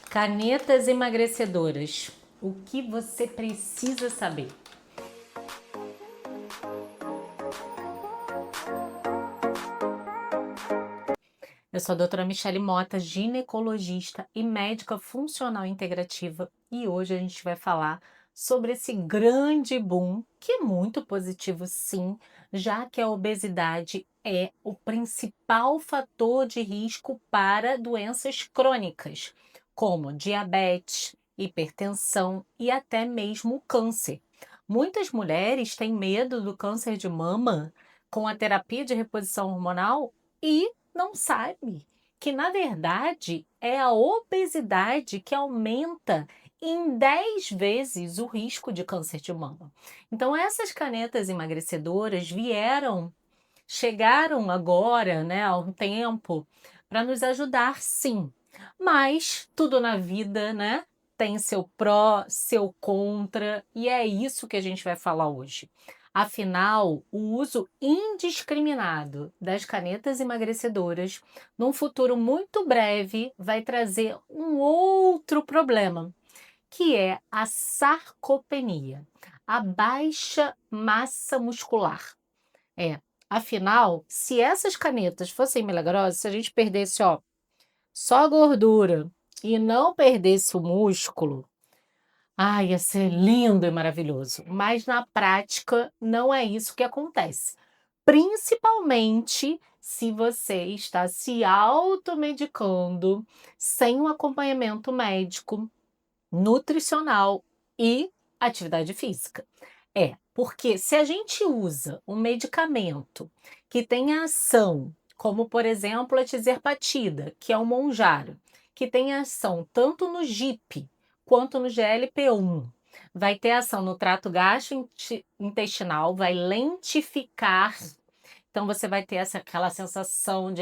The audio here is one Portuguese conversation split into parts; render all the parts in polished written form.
Canetas emagrecedoras. O que você precisa saber? Eu sou a doutora Michele Mota, ginecologista e médica funcional integrativa, e hoje a gente vai falar sobre esse grande boom, que é muito positivo sim, já que a obesidade é o principal fator de risco para doenças crônicas, como diabetes, hipertensão e até mesmo câncer. Muitas mulheres têm medo do câncer de mama com a terapia de reposição hormonal e não sabe que, na verdade, é a obesidade que aumenta em 10 vezes o risco de câncer de mama. Então, essas canetas emagrecedoras chegaram agora, né, há um tempo, para nos ajudar, sim. Mas tudo na vida, né, tem seu pró, seu contra, e é isso que a gente vai falar hoje. Afinal, o uso indiscriminado das canetas emagrecedoras, num futuro muito breve, vai trazer um outro problema, que é a sarcopenia, a baixa massa muscular. Afinal, se essas canetas fossem milagrosas, se a gente perdesse, só a gordura e não perdesse o músculo, ia ser lindo e maravilhoso. Mas na prática, não é isso que acontece. Principalmente se você está se automedicando sem um acompanhamento médico, nutricional e atividade física. Porque se a gente usa um medicamento que tem ação, como por exemplo a tizerpatida, que é um monjaro, que tem ação tanto no GIP quanto no GLP-1, vai ter ação no trato gastrointestinal, vai lentificar, então você vai ter aquela sensação de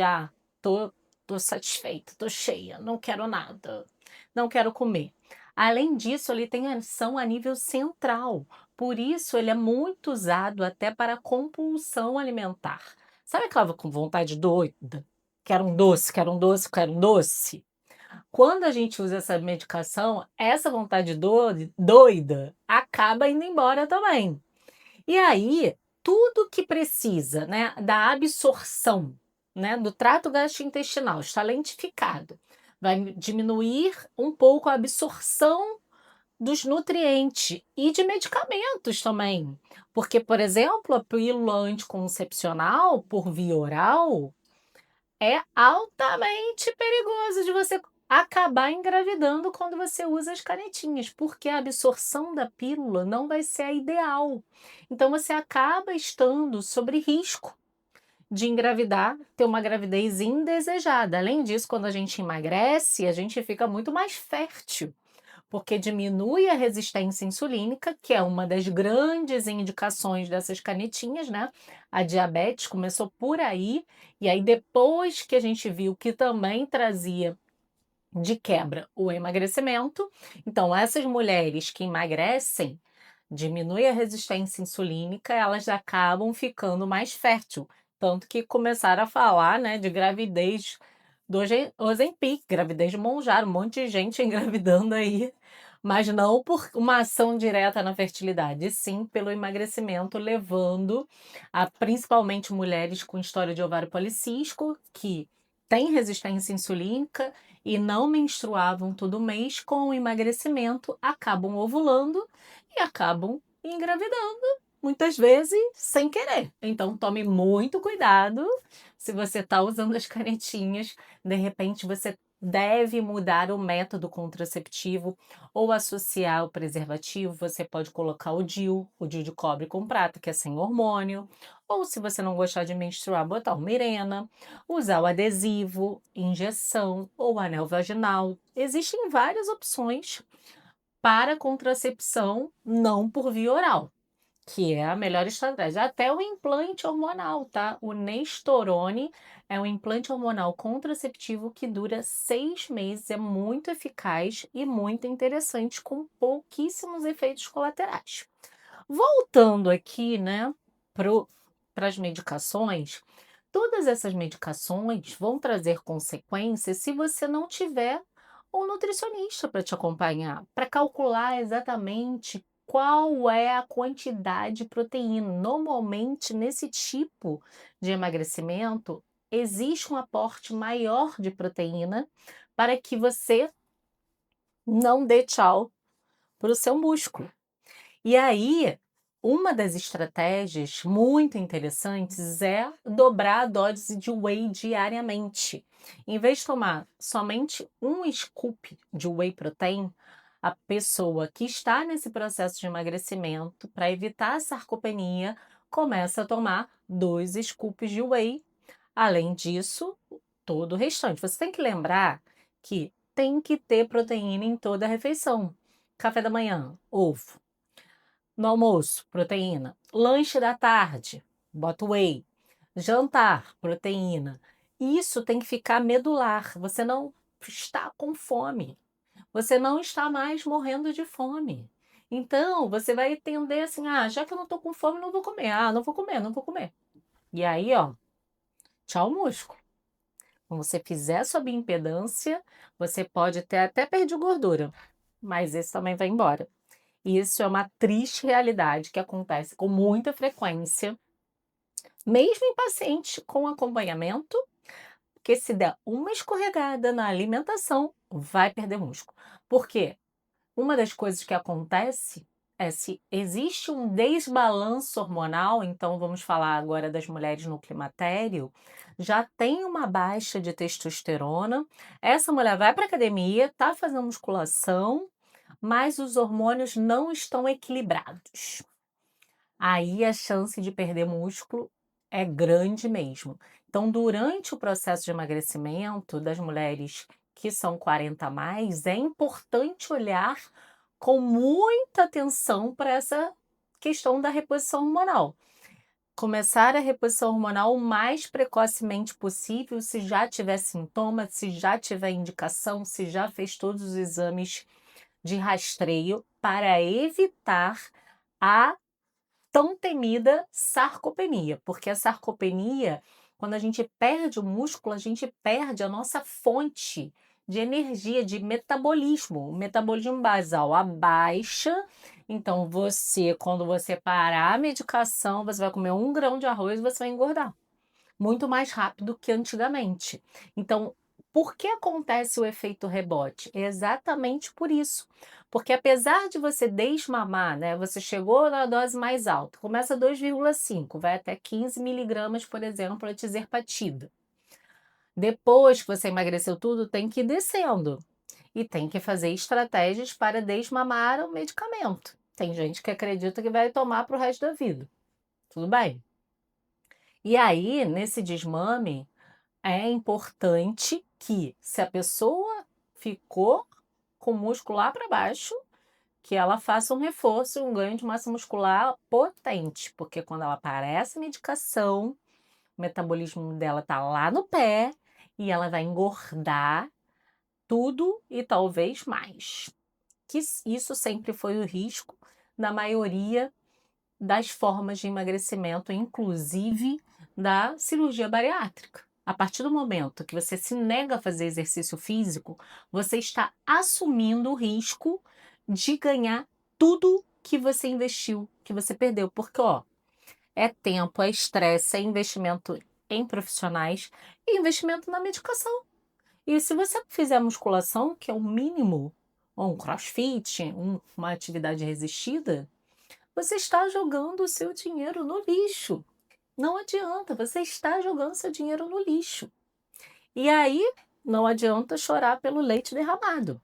tô satisfeita, tô cheia, não quero nada, não quero comer. Além disso, ele tem ação a nível central, por isso ele é muito usado até para compulsão alimentar. Sabe aquela com vontade doida? Quero um doce, quero um doce, quero um doce? Quando a gente usa essa medicação, essa vontade doida acaba indo embora também. E aí, tudo que precisa, né, da absorção, né, do trato gastrointestinal está lentificado. Vai diminuir um pouco a absorção dos nutrientes e de medicamentos também. Porque, por exemplo, a pílula anticoncepcional por via oral é altamente perigoso de você acabar engravidando quando você usa as canetinhas, porque a absorção da pílula não vai ser a ideal. Então você acaba estando sobre risco de engravidar, ter uma gravidez indesejada. Além disso, quando a gente emagrece, a gente fica muito mais fértil, porque diminui a resistência insulínica, que é uma das grandes indicações dessas canetinhas, né? A diabetes começou por aí, e aí depois que a gente viu que também trazia de quebra o emagrecimento, então essas mulheres que emagrecem, diminui a resistência insulínica, elas acabam ficando mais fértil, tanto que começaram a falar, né, de gravidez do Ozempic, gravidez de Mounjaro, um monte de gente engravidando aí, mas não por uma ação direta na fertilidade, e sim pelo emagrecimento, levando a principalmente mulheres com história de ovário policístico, que têm resistência insulínica e não menstruavam todo mês, com o emagrecimento acabam ovulando e acabam engravidando, muitas vezes sem querer. Então tome muito cuidado se você está usando as canetinhas. De repente você deve mudar o método contraceptivo ou associar o preservativo. Você pode colocar o DIU de cobre com prata, que é sem hormônio, ou se você não gostar de menstruar, botar o Mirena, usar o adesivo, injeção ou anel vaginal. Existem várias opções para contracepção não por via oral, que é a melhor estratégia. Até o implante hormonal, tá? O Nestorone é um implante hormonal contraceptivo que dura 6 meses, é muito eficaz e muito interessante, com pouquíssimos efeitos colaterais. Voltando aqui, né, para as medicações, todas essas medicações vão trazer consequências se você não tiver ou nutricionista para te acompanhar, para calcular exatamente qual é a quantidade de proteína. Normalmente, nesse tipo de emagrecimento, existe um aporte maior de proteína para que você não dê tchau para o seu músculo. E aí, uma das estratégias muito interessantes é dobrar a dose de whey diariamente. Em vez de tomar somente um scoop de whey protein, a pessoa que está nesse processo de emagrecimento, para evitar a sarcopenia, começa a tomar 2 scoops de whey. Além disso, todo o restante. Você tem que lembrar que tem que ter proteína em toda a refeição. Café da manhã, ovo. No almoço, proteína. Lanche da tarde, bota whey. Jantar, proteína. Isso tem que ficar medular. Você não está com fome. Você não está mais morrendo de fome. Então, você vai entender assim: ah, já que eu não estou com fome, não vou comer. Ah, não vou comer, não vou comer. E aí, ó, tchau, músculo. Quando você fizer sua bioimpedância, você pode ter até perdido gordura, mas esse também vai embora. E isso é uma triste realidade que acontece com muita frequência, mesmo em pacientes com acompanhamento, porque se der uma escorregada na alimentação, vai perder músculo. Por quê? Uma das coisas que acontece é se existe um desbalanço hormonal, então vamos falar agora das mulheres no climatério, já tem uma baixa de testosterona, essa mulher vai para academia, está fazendo musculação, mas os hormônios não estão equilibrados. Aí a chance de perder músculo é grande mesmo. Então, durante o processo de emagrecimento das mulheres que são 40 a mais, é importante olhar com muita atenção para essa questão da reposição hormonal. Começar a reposição hormonal o mais precocemente possível, se já tiver sintoma, se já tiver indicação, se já fez todos os exames de rastreio, para evitar a tão temida sarcopenia, porque a sarcopenia, quando a gente perde o músculo, a gente perde a nossa fonte de energia, de metabolismo. O metabolismo basal abaixa, então você, quando você parar a medicação, você vai comer 1 grão de arroz e você vai engordar muito mais rápido que antigamente. Então, por que acontece o efeito rebote? É exatamente por isso. Porque apesar de você desmamar, né, você chegou na dose mais alta, começa 2,5, vai até 15 miligramas, por exemplo, a tizerpatida. Depois que você emagreceu tudo, tem que ir descendo e tem que fazer estratégias para desmamar o medicamento. Tem gente que acredita que vai tomar para o resto da vida. Tudo bem? E aí, nesse desmame, é importante que, se a pessoa ficou com o músculo lá para baixo, que ela faça um reforço, um ganho de massa muscular potente, porque quando ela parece a medicação, o metabolismo dela tá lá no pé e ela vai engordar tudo e talvez mais. Que isso sempre foi o risco da maioria das formas de emagrecimento, inclusive da cirurgia bariátrica. A partir do momento que você se nega a fazer exercício físico, você está assumindo o risco de ganhar tudo que você investiu, que você perdeu. Porque, ó, é tempo, é estresse, é investimento em profissionais e investimento na medicação. E se você fizer musculação, que é o mínimo, ou um crossfit, uma atividade resistida, você está jogando o seu dinheiro no lixo. Não adianta, você está jogando seu dinheiro no lixo. E aí, não adianta chorar pelo leite derramado.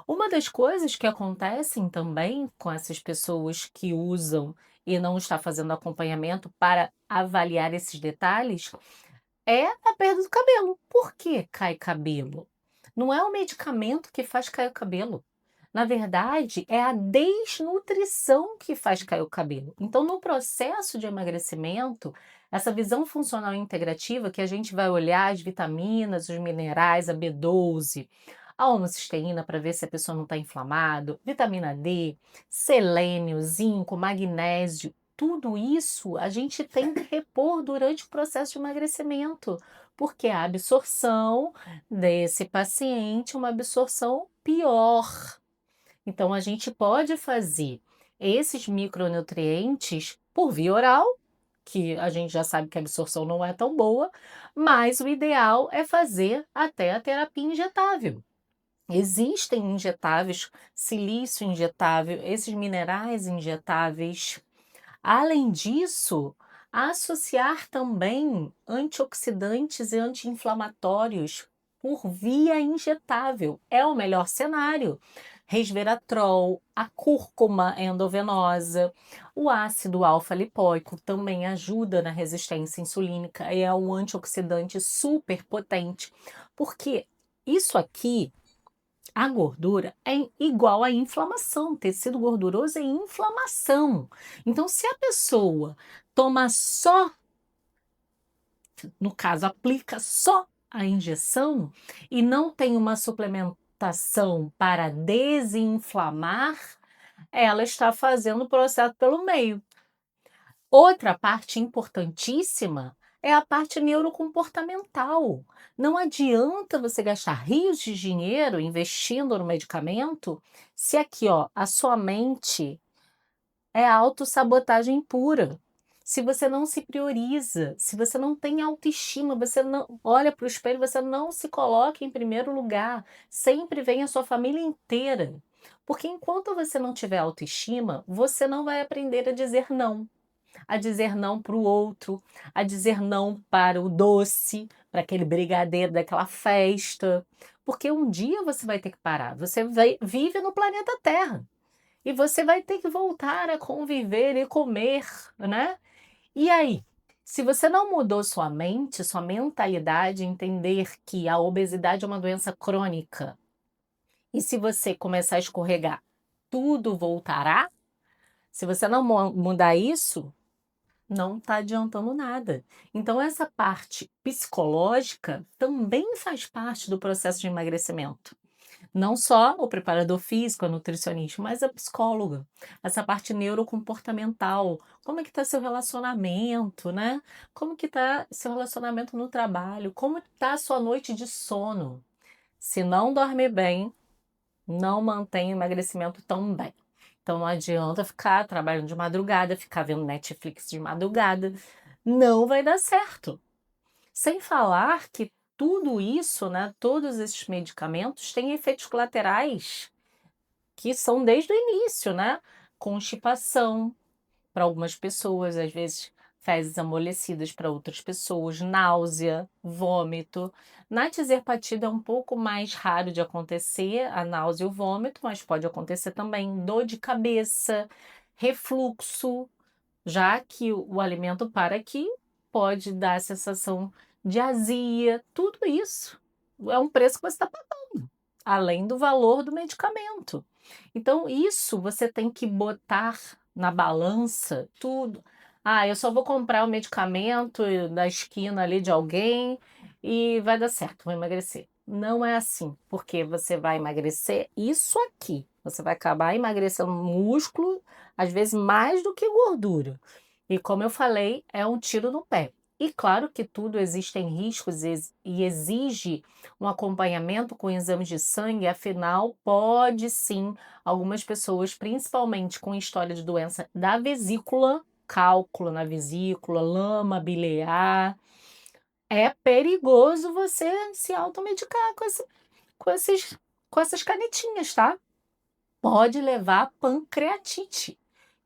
Uma das coisas que acontecem também com essas pessoas que usam e não está fazendo acompanhamento para avaliar esses detalhes é a perda do cabelo. Por que cai cabelo? Não é o medicamento que faz cair o cabelo. Na verdade, é a desnutrição que faz cair o cabelo. Então, no processo de emagrecimento, essa visão funcional integrativa, que a gente vai olhar as vitaminas, os minerais, a B12, a homocisteína para ver se a pessoa não está inflamado, vitamina D, selênio, zinco, magnésio, tudo isso a gente tem que repor durante o processo de emagrecimento, porque a absorção desse paciente é uma absorção pior. Então, a gente pode fazer esses micronutrientes por via oral, que a gente já sabe que a absorção não é tão boa, mas o ideal é fazer até a terapia injetável. Existem injetáveis, silício injetável, esses minerais injetáveis. Além disso, associar também antioxidantes e anti-inflamatórios por via injetável é o melhor cenário. Resveratrol, a cúrcuma endovenosa, o ácido alfa-lipoico também ajuda na resistência insulínica e é um antioxidante super potente, porque isso aqui, a gordura é igual à inflamação, tecido gorduroso é inflamação. Então, se a pessoa toma só, no caso, aplica só a injeção e não tem uma suplementação para desinflamar, ela está fazendo o processo pelo meio. Outra parte importantíssima é a parte neurocomportamental. Não adianta você gastar rios de dinheiro investindo no medicamento se aqui, ó, a sua mente é autossabotagem pura. Se você não se prioriza, se você não tem autoestima, você não olha para o espelho, você não se coloca em primeiro lugar, sempre vem a sua família inteira. Porque enquanto você não tiver autoestima, você não vai aprender a dizer não para o outro, a dizer não para o doce, para aquele brigadeiro daquela festa, porque um dia você vai ter que parar. Você vive no planeta Terra e você vai ter que voltar a conviver e comer, né? E aí? Se você não mudou sua mente, sua mentalidade, entender que a obesidade é uma doença crônica, e se você começar a escorregar, tudo voltará. Se você não mudar isso, não está adiantando nada. Então, essa parte psicológica também faz parte do processo de emagrecimento. Não só o preparador físico, a nutricionista, mas a psicóloga. Essa parte neurocomportamental. Como é que está seu relacionamento, né? Como que está seu relacionamento no trabalho? Como está a sua noite de sono? Se não dorme bem, não mantém o emagrecimento tão bem. Então não adianta ficar trabalhando de madrugada, ficar vendo Netflix de madrugada. Não vai dar certo. Sem falar que tudo isso, né, todos esses medicamentos têm efeitos colaterais que são desde o início, né? Constipação para algumas pessoas, às vezes fezes amolecidas para outras pessoas, náusea, vômito. Na tirzepatida é um pouco mais raro de acontecer a náusea e o vômito, mas pode acontecer também dor de cabeça, refluxo, já que o alimento para aqui pode dar a sensação de azia, tudo isso é um preço que você está pagando, além do valor do medicamento. Então, isso você tem que botar na balança tudo. Ah, eu só vou comprar o medicamento da esquina ali de alguém e vai dar certo, vou emagrecer. Não é assim, porque você vai emagrecer isso aqui. Você vai acabar emagrecendo músculo, às vezes mais do que gordura. E como eu falei, é um tiro no pé. E claro que tudo existem riscos e exige um acompanhamento com exames de sangue, afinal, pode sim, algumas pessoas, principalmente com história de doença da vesícula, cálculo na vesícula, lama biliar, é perigoso você se automedicar com, esses, com essas canetinhas, tá? Pode levar a pancreatite,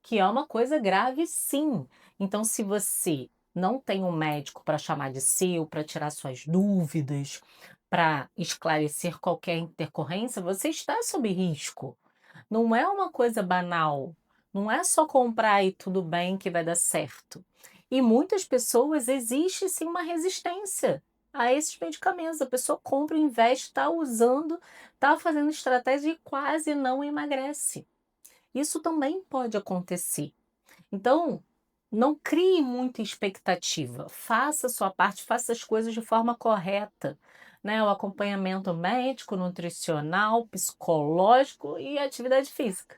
que é uma coisa grave, sim. Então, se você não tem um médico para chamar de seu, para tirar suas dúvidas, para esclarecer qualquer intercorrência, você está sob risco. Não é uma coisa banal. Não é só comprar e tudo bem que vai dar certo. E muitas pessoas existe sim uma resistência a esses medicamentos. A pessoa compra, investe, está usando, está fazendo estratégia e quase não emagrece. Isso também pode acontecer. Então, não crie muita expectativa. Faça a sua parte, faça as coisas de forma correta, né? O acompanhamento médico, nutricional, psicológico e atividade física.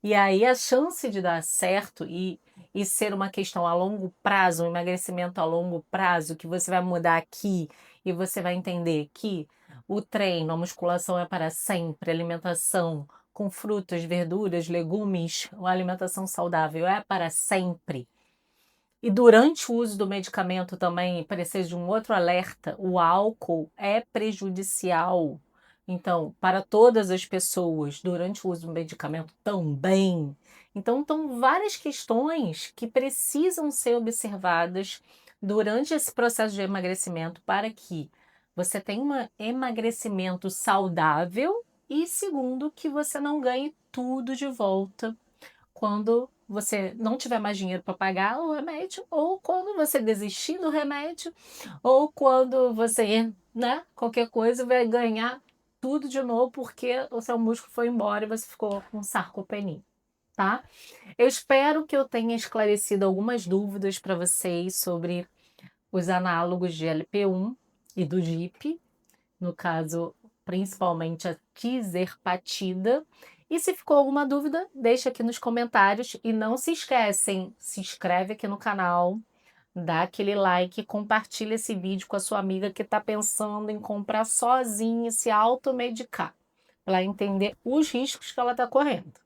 E aí a chance de dar certo e ser uma questão a longo prazo, um emagrecimento a longo prazo, que você vai mudar aqui e você vai entender que o treino, a musculação é para sempre, alimentação com frutas, verduras, legumes, uma alimentação saudável é para sempre. E durante o uso do medicamento também precisa de um outro alerta: o álcool é prejudicial. Então, para todas as pessoas, durante o uso do medicamento também. Então, estão várias questões que precisam ser observadas durante esse processo de emagrecimento para que você tenha um emagrecimento saudável e, segundo, que você não ganhe tudo de volta quando você não tiver mais dinheiro para pagar o remédio, ou quando você desistir do remédio, ou quando você, né, qualquer coisa vai ganhar tudo de novo porque o seu músculo foi embora e você ficou com sarcopenia, tá? Eu espero que eu tenha esclarecido algumas dúvidas para vocês sobre os análogos de GLP-1 e do GIP, no caso, principalmente a tirzepatida. E se ficou alguma dúvida, deixa aqui nos comentários e não se esquecem, se inscreve aqui no canal, dá aquele like, compartilha esse vídeo com a sua amiga que está pensando em comprar sozinha e se automedicar, para entender os riscos que ela está correndo.